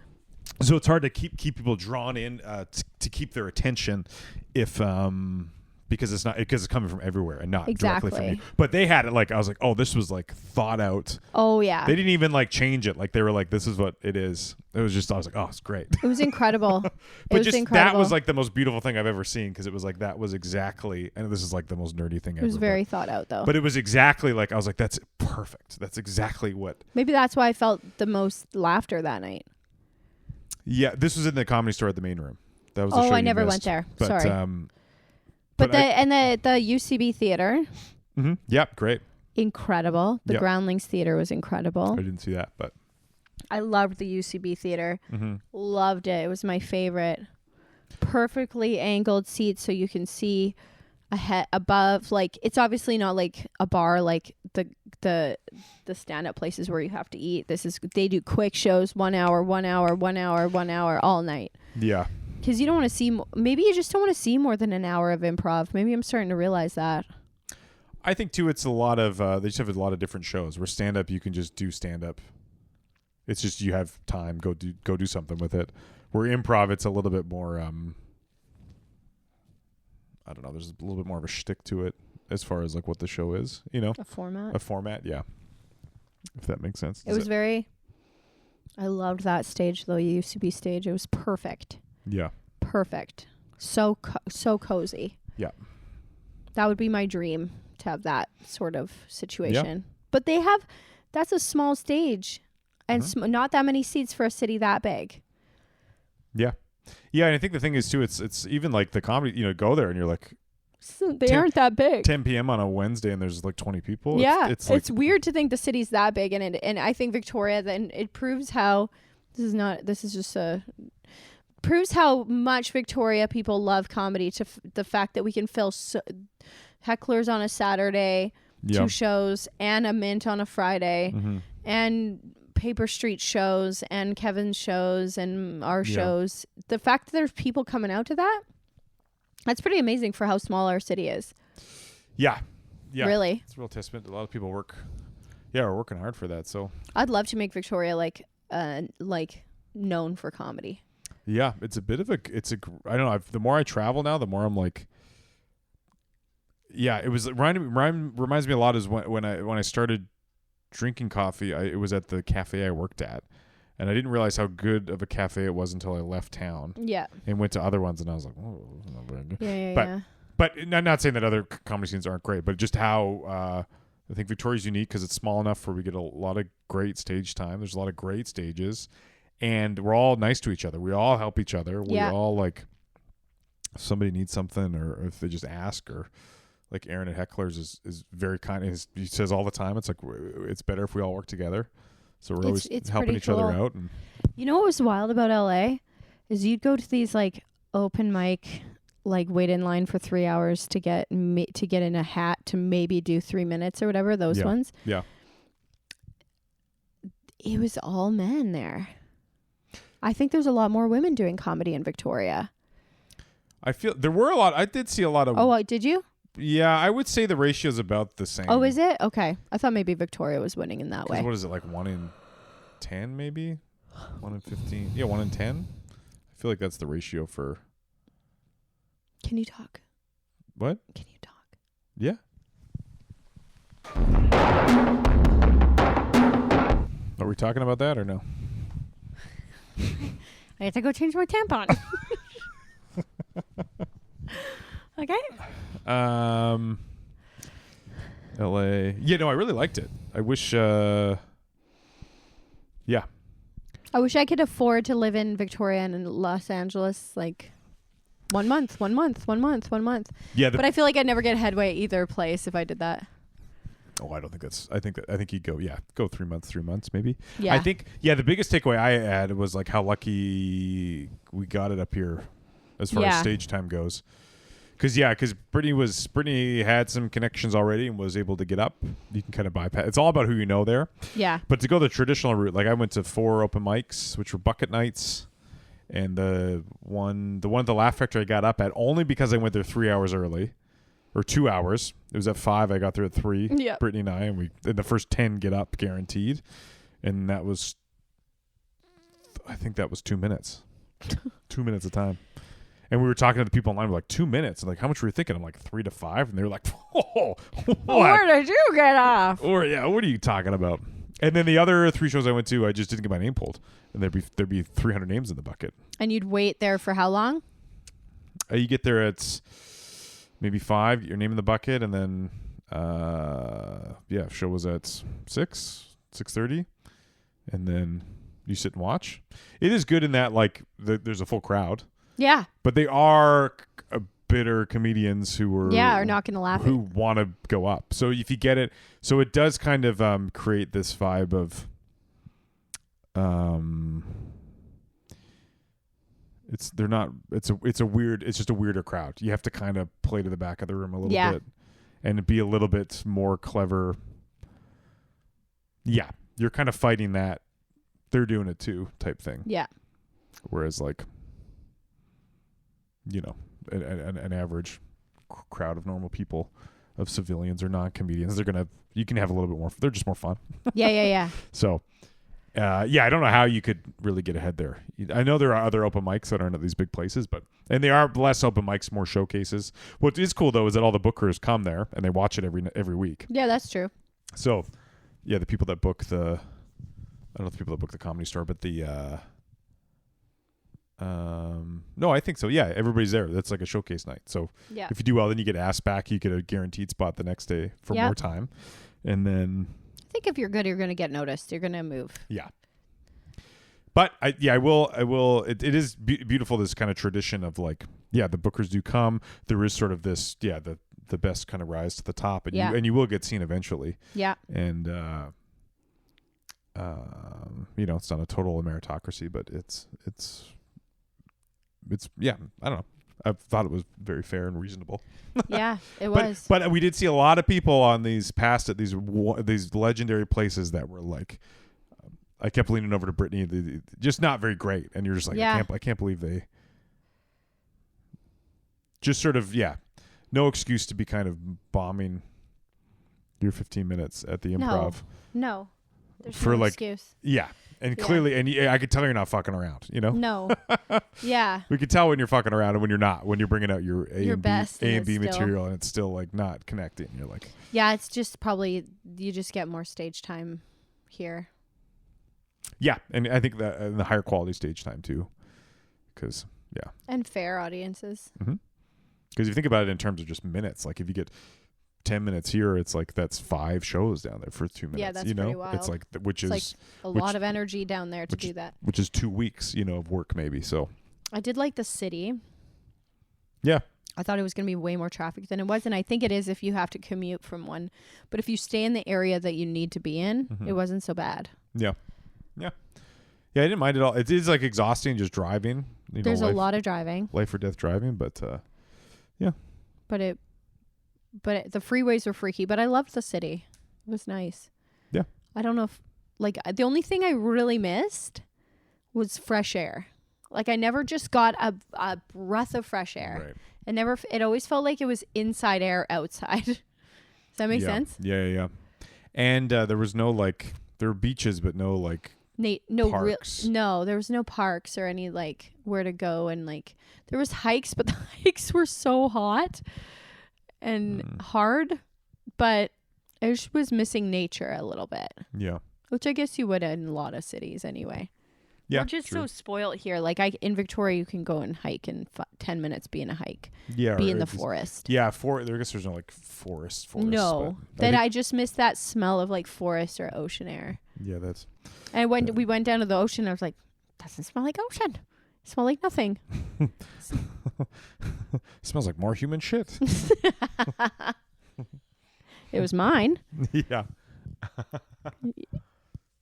So it's hard to keep people drawn in to keep their attention because it's coming from everywhere and not directly from you. But they had it like I was like, oh, this was like thought out.
Oh yeah.
They didn't even like change it. Like they were like, this is what it is. It was just I was like, oh, it's great.
It was incredible.
But just incredible. That was like the most beautiful thing I've ever seen because it was like that was exactly, and this is like the most nerdy thing ever.
It was very thought out though.
But it was exactly like I was like, that's perfect. That's exactly what.
Maybe that's why I felt the most laughter that night.
Yeah, this was in the Comedy Store at the main room. That was.
I never went there.
But,
sorry. But the UCB theater.
Mm-hmm. Yep, great.
Incredible. The Groundlings theater was incredible.
I didn't see that, but
I loved the UCB theater.
Mm-hmm.
Loved it. It was my favorite. Perfectly angled seats so you can see ahead above. Like it's obviously not like a bar like the stand-up places where you have to eat. They do quick shows, 1 hour all night.
Yeah.
Because you don't want to see maybe you just don't want to see more than an hour of improv. Maybe I'm starting to realize that.
I think too it's a lot of they just have a lot of different shows where stand-up you can just do stand-up. It's just you have time, go do something with it. Where improv it's a little bit more I don't know, there's a little bit more of a shtick to it as far as like what the show is, you know?
A format?
A format, yeah. If that makes sense.
I loved that stage though, UCB stage. It was perfect.
Yeah.
Perfect. So cozy.
Yeah.
That would be my dream to have that sort of situation.
Yeah.
But that's a small stage and not that many seats for a city that big.
Yeah. Yeah, and I think the thing is too, it's even like the comedy, go there and you're like,
they aren't that big.
10 p.m. on a Wednesday and there's like 20 people.
Yeah,
it's like,
weird to think the city's that big, and I think Victoria then it proves how proves how much Victoria people love comedy to the fact that we can fill hecklers on a Saturday, 2 shows, and a Mint on a Friday, and Paper Street shows and Kevin's shows and our shows. The fact that there's people coming out to that's pretty amazing for how small our city is.
Yeah.
Really.
It's a real testament. A lot of people are working hard for that. So
I'd love to make Victoria like known for comedy.
Yeah, it's a bit of I don't know. The more I travel now, the more I'm like, yeah, it was reminds me a lot is when I started drinking coffee. It was at the cafe I worked at, and I didn't realize how good of a cafe it was until I left town. Yeah, and went to other ones, and I was like, oh, it's not very good. Yeah. But I'm not saying that other comedy scenes aren't great, but just how I think Victoria's unique because it's small enough where we get a lot of great stage time. There's a lot of great stages. And we're all nice to each other. We all help each other. We all like if somebody needs something or if they just ask or like Aaron at Hecklers is very kind. He says all the time, it's like it's better if we all work together. So we're always helping each other out. And
you know what was wild about LA is you'd go to these like open mic, like wait in line for 3 hours to get in a hat to maybe do 3 minutes or whatever, those ones. Yeah. It was all men there. I think there's a lot more women doing comedy in Victoria.
I feel there were a lot. I did see a lot of.
Oh, did you?
Yeah, I would say the ratio is about the same.
Oh, is it? Okay. I thought maybe Victoria was winning in that way.
What is it, like 1 in 10 maybe? 1 in 15? Yeah, 1 in 10. I feel like that's the ratio for.
Can you talk?
What?
Can you talk?
Yeah. Are we talking about that or no?
I have to go change my tampon. Okay.
LA. Yeah, no, I really liked it. I wish yeah.
I wish I could afford to live in Victoria and in Los Angeles, like 1 month.
Yeah,
But I feel like I'd never get headway either place if I did that.
Oh, I don't think that's. I think you'd go 3 months maybe.
Yeah.
I think the biggest takeaway I had was like how lucky we got it up here, as far as stage time goes. Because Brittany had some connections already and was able to get up. You can kind of bypass. It's all about who you know there.
Yeah.
But to go the traditional route, like I went to 4 open mics, which were bucket nights, and the one at the Laugh Factory I got up at only because I went there 3 hours early. Or 2 hours. It was at 5. I got there at 3.
Yep.
Brittany and I, and we in the first 10 get up guaranteed, and that was, I think that was 2 minutes, 2 minutes of time. And we were talking to the people online. We're like 2 minutes, and like, how much were you thinking? I'm like 3 to 5, and they were like, "Oh, what?
Where did you get off?"
Or what are you talking about? And then the other 3 shows I went to, I just didn't get my name pulled, and there'd be 300 names in the bucket.
And you'd wait there for how long?
You get there at maybe 5, get your name in the bucket, and then show was at 6:30, and then you sit and watch. It is good in that like there's a full crowd.
Yeah.
But they are bitter comedians who are
not going to laugh.
Who want to go up. So if you get it, so it does kind of create this vibe of it's just a weirder crowd. You have to kind of play to the back of the room a little bit and be a little bit more clever. Yeah, you're kind of fighting that they're doing it too type thing.
Yeah.
Whereas like, you know, an average crowd of normal people, of civilians or non-comedians, you can have a little bit more. They're just more fun.
Yeah.
So. I don't know how you could really get ahead there. I know there are other open mics that aren't at these big places, and they are less open mics, more showcases. What is cool though is that all the bookers come there and they watch it every week.
Yeah, that's true.
So, the people that book I don't know if the people that book the Comedy Store, but no, I think so. Yeah, everybody's there. That's like a showcase night. So if you do well, then you get asked back. You get a guaranteed spot the next day for more time, and then.
I think if you're good, you're going to get noticed. You're going to move. Yeah.
But I will. It is beautiful, this kind of tradition of like, the bookers do come. There is sort of this, the best kind of rise to the top, and you will get seen eventually. Yeah. And it's not a total meritocracy, but it's I don't know. I thought it was very fair and reasonable.
Yeah, it was.
But we did see a lot of people on these past at these legendary places that were like, I kept leaning over to Brittany, just not very great, and you're just like, I can't believe they. Just sort of no excuse to be kind of bombing your 15 minutes at the Improv.
No, there's
for
no
like
excuse.
Yeah. And clearly, and I could tell you're not fucking around, you know?
No. Yeah.
We could tell when you're fucking around and when you're not, when you're bringing out your A and B
still
material and it's still like not connecting. You're like,
yeah, it's just probably, you just get more stage time here.
Yeah. And I think that the higher quality stage time too. Because,
And fair audiences.
Mm-hmm. Because if you think about it in terms of just minutes, like if you get 10 minutes here, it's like that's 5 shows down there for 2 minutes.
Yeah, that's pretty wild.
It's like
It's a lot of energy down there to do that.
Which is 2 weeks, of work maybe. So
I did like the city.
Yeah.
I thought it was going to be way more traffic than it was, and I think it is if you have to commute from one. But if you stay in the area that you need to be in, it wasn't so bad.
Yeah. Yeah. Yeah, I didn't mind it all. It is like exhausting just driving.
There's a lot of driving.
Life or death driving, but yeah.
But the freeways were freaky, but I loved the city. It was nice.
Yeah.
I don't know if, the only thing I really missed was fresh air. Like, I never just got a breath of fresh air. Right. It always felt like it was inside air outside. Does that make sense?
Yeah. And there was no, there were beaches, but no, parks.
There was no parks or any, where to go. And, there was hikes, but the hikes were so hot and hard, but I just was missing nature a little bit.
Yeah.
Which I guess you would in a lot of cities anyway.
Yeah.
We're just so spoiled here. In Victoria, you can go and hike in 10 minutes, be in a hike.
Yeah.
Be in the forest.
Yeah. I guess there's no forest.
No. I just miss that smell of forest or ocean air.
Yeah, that's.
And when we went down to the ocean, I was like, doesn't smell like ocean. It smells like nothing.
Smells like more human shit.
It was mine.
Yeah.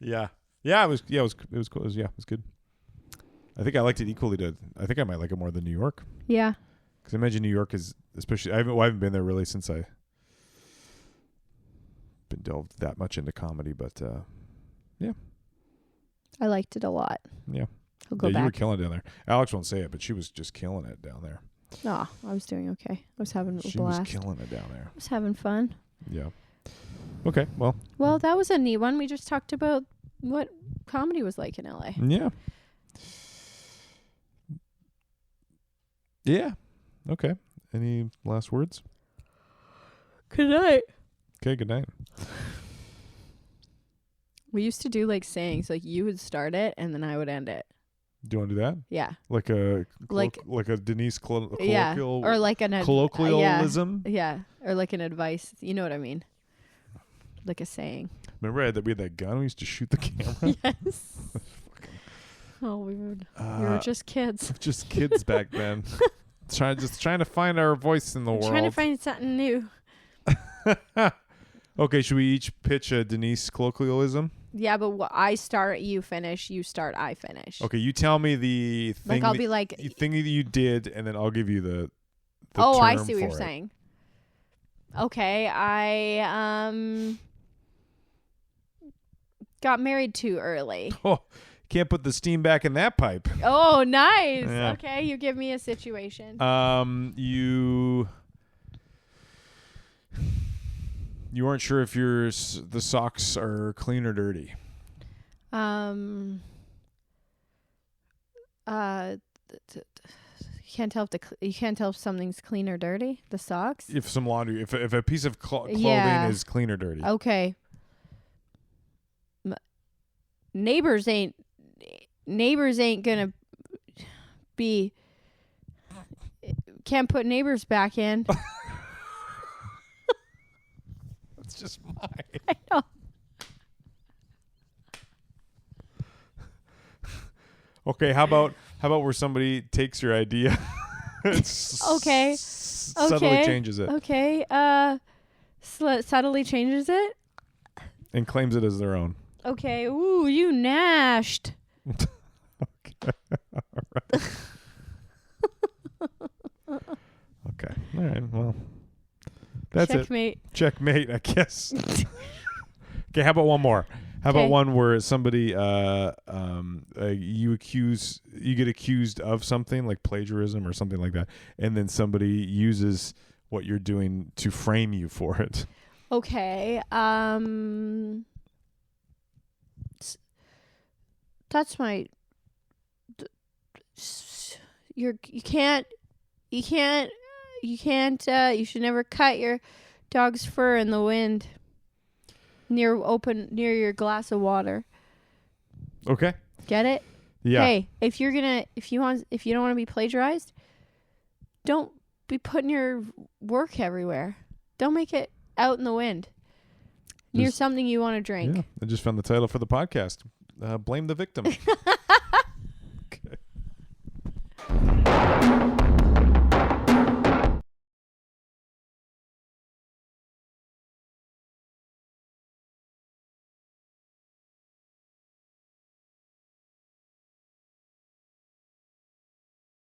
Yeah. Yeah, it was cool. It was good. I think I liked it equally I think I might like it more than New York.
Yeah.
Because I imagine New York is, especially, I haven't been there really since I been delved that much into comedy, but yeah.
I liked it a lot.
Yeah.
I'll go
You were
back.
killing it down there. Alex won't say it, but she was just killing it down there.
No, I was doing okay. I was having a
She
blast.
was killing it down there.
I was having fun.
Yeah. Okay,
Well, that was a neat one. We just talked about what comedy was like in LA.
yeah. Yeah. Okay. Any last words?
Good night.
Okay, good night.
We used to do like sayings, like you would start it and then I would end it.
Do you want to do that?
Yeah.
Like a
Like-
like a Denise colloquial
Yeah. Or like an
colloquialism?
Yeah. Or like an advice. You know what I mean? Like a saying.
Remember we had that gun we used to shoot the camera?
Yes. Oh, we were just kids.
Just kids back then. trying to find our voice in the world.
Trying to find something new.
Okay, should we each pitch a Denise colloquialism?
Yeah, but I start, you finish, you start, I finish.
Okay, you tell me the thing.
Like I'll be like,
thing that you did, and then I'll give you the
oh, I
term
see what you're
for it.
saying. Okay, I got married too early.
Oh, can't put the steam back in that pipe.
Oh, nice.
Yeah.
Okay, you give me a situation.
You weren't sure if the socks are clean or dirty.
You can't tell you can't tell if something's clean or dirty. The socks.
If some laundry, if a piece of clothing
Yeah.
is clean or dirty.
Okay. Neighbors ain't gonna be. Can't put neighbors back in.
That's just mine.
I know.
Okay, how about where somebody takes your idea?
Okay.
Subtly changes it
Okay. Subtly changes it.
and claims it as their own.
Okay. Ooh, you nashed.
Okay. All right. Well, that's
Checkmate.
it. Checkmate, I guess. Okay. How about one more? How about one where somebody you get accused of something like plagiarism or something like that, and then somebody uses what you're doing to frame you for it.
Okay. That's my. You should never cut your dog's fur in the wind near your glass of water.
Okay.
Get it?
Yeah.
Hey, if you don't want to be plagiarized, don't be putting your work everywhere. Don't make it out in the wind near something you want to drink.
Yeah. I just found the title for the podcast. Blame the victim.